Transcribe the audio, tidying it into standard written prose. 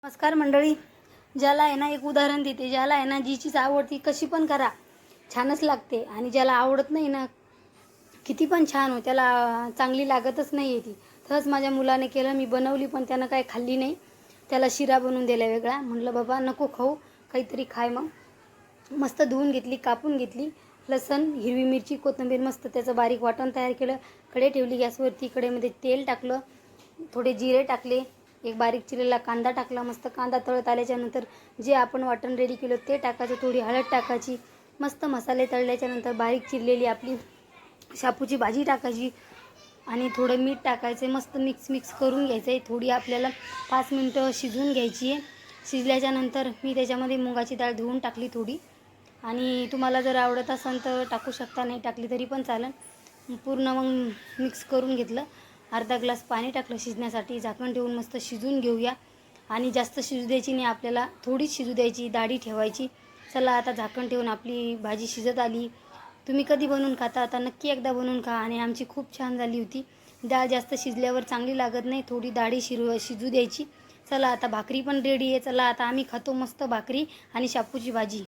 नमस्कार मंडळी. ज्याला आहे ना एक उदाहरण देते, ज्याला आहे ना जी चीज आवडती कशी पण करा छानच लागते, आणि ज्याला आवडत नाही ना किती पण छान हो त्याला चांगली लागतच नाही आहे ती. तसंच माझ्या मुलाने केलं, मी बनवली पण त्यानं काही खाल्ली नाही. त्याला शिरा बनवून दिला वेगळा. म्हटलं बाबा नको खाऊ, काहीतरी खाय. मग मस्त धुवून घेतली, कापून घेतली, लसण, हिरवी मिरची, कोथिंबीर, मस्त त्याचं बारीक वाटण तयार केलं. कढई ठेवली गॅसवरती, कढईमध्ये तेल टाकलं, थोडे जिरे टाकले, एक बारीक चिरलेला कांदा टाकला. मस्त कांदा तळत आल्याच्यानंतर जे आपण वाटण रेडी केलं ते टाकायचं, थोडी हळद टाकायची. मस्त मसाले तळल्याच्यानंतर बारीक चिरलेली आपली शापूची भाजी टाकायची आणि थोडं मीठ टाकायचं. मस्त मिक्स करून घ्यायचं आहे. थोडी आपल्याला 5 मिनटं शिजवून घ्यायची आहे. शिजल्याच्यानंतर मी त्याच्यामध्ये मुगाची डाळ धुवून टाकली थोडी, आणि तुम्हाला जर आवडत असेल तर टाकू शकता, नाही टाकली तरी पण चालेल. पूर्ण मग मिक्स करून घेतलं. अर्धा ग्लास पाणी टाकलं शिजण्यासाठी. झाकण ठेवून मस्त शिजवून घेऊया, आणि जास्त शिजू द्यायची नाही आपल्याला, थोडीच शिजू द्यायची, दाढी ठेवायची. चला आता झाकण ठेवून आपली भाजी शिजत आली. तुम्ही कधी बनवून खाता आता नक्की एकदा बनवून खा. आणि आमची खूप छान झाली होती. डाळ जास्त शिजल्यावर चांगली लागत नाही, थोडी दाढी शिजू द्यायची. चला आता भाकरी पण रेडी आहे. चला आता आम्ही खातो मस्त भाकरी आणि शापूची भाजी.